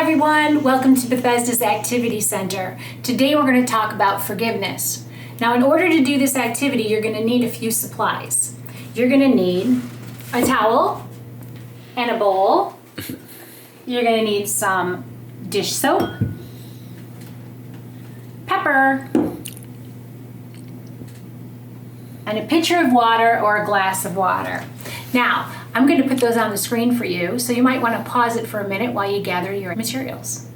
everyone, welcome to Bethesda's Activity Center. Today we're going to talk about forgiveness. Now in order to do this activity, you're going to need a few supplies. You're going to need a towel and a bowl. You're going to need some dish soap, pepper, and a pitcher of water or a glass of water. Now, I'm going to put those on the screen for you, so you might want to pause it for a minute while you gather your materials.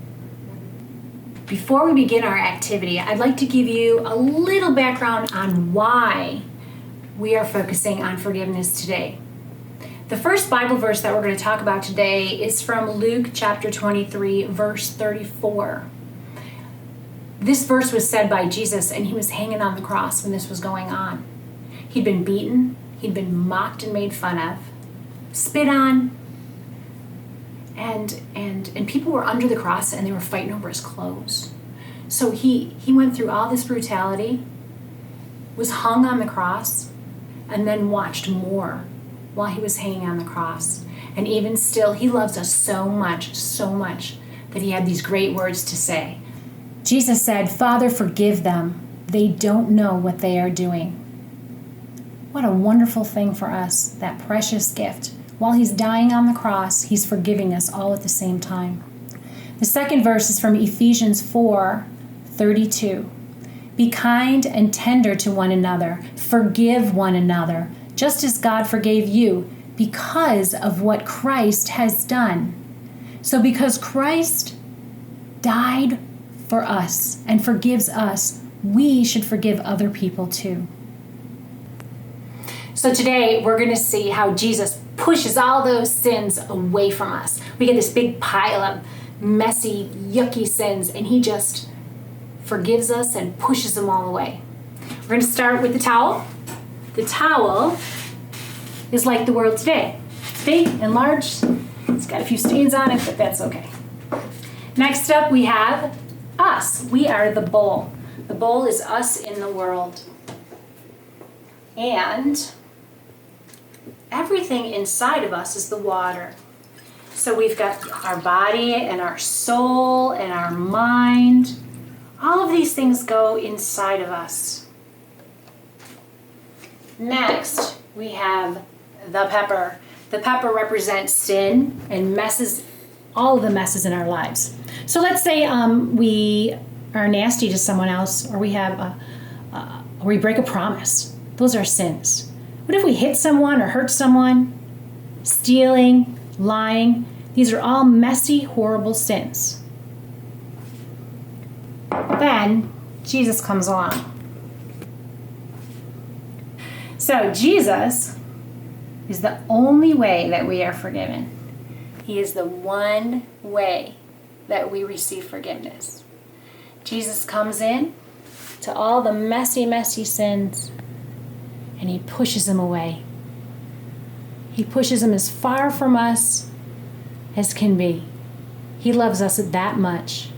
Before we begin our activity, I'd like to give you a little background on why we are focusing on forgiveness today. The first Bible verse that we're going to talk about today is from Luke chapter 23, verse 34. This verse was said by Jesus, and he was hanging on the cross when this was going on. He'd been beaten, he'd been mocked and made fun of, spit on, and people were under the cross and they were fighting over his clothes. So he went through all this brutality, was hung on the cross, and then watched more while he was hanging on the cross. And even still, he loves us so much, that he had these great words to say. Jesus said, "Father, forgive them. They don't know what they are doing." What a wonderful thing for us, that precious gift. While he's dying on the cross, he's forgiving us all at the same time. The second verse is from Ephesians 4:32. Be kind and tender to one another. Forgive one another, just as God forgave you, because of what Christ has done. So because Christ died for us and forgives us, we should forgive other people too. So today we're going to see how Jesus pushes all those sins away from us. We get this big pile of messy, yucky sins, and he just forgives us and pushes them all away. We're going to start with the towel. The towel is like the world today. It's big and large. It's got a few stains on it, but that's okay. Next up we have us. We are the bowl. The bowl is us in the world. And everything inside of us is the water. So we've got our body and our soul and our mind. All of these things go inside of us. Next, we have the pepper. The pepper represents sin and messes, all of the messes in our lives. So let's say we are nasty to someone else, or we break a promise. Those are sins. What if we hit someone or hurt someone? Stealing, lying. These are all messy, horrible sins. Then Jesus comes along. So Jesus is the only way that we are forgiven. He is the one way that we receive forgiveness. Jesus comes in to all the messy, messy sins, and he pushes them away. He pushes them as far from us as can be. He loves us that much.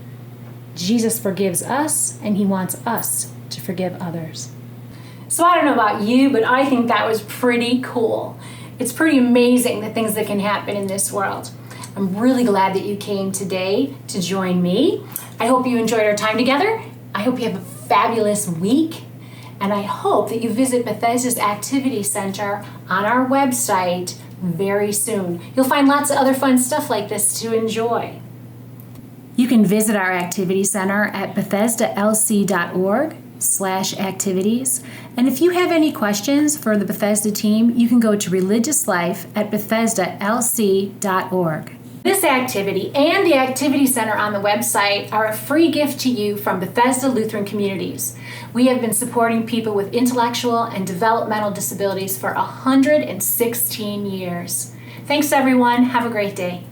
Jesus forgives us, and he wants us to forgive others. So I don't know about you, but I think that was pretty cool. It's pretty amazing the things that can happen in this world. I'm really glad that you came today to join me. I hope you enjoyed our time together. I hope you have a fabulous week. And I hope that you visit Bethesda's Activity Center on our website very soon. You'll find lots of other fun stuff like this to enjoy. You can visit our Activity Center at BethesdaLC.org/activities. And if you have any questions for the Bethesda team, you can go to ReligiousLife@BethesdaLC.org. This activity and the Activity Center on the website are a free gift to you from Bethesda Lutheran Communities. We have been supporting people with intellectual and developmental disabilities for 116 years. Thanks, everyone. Have a great day.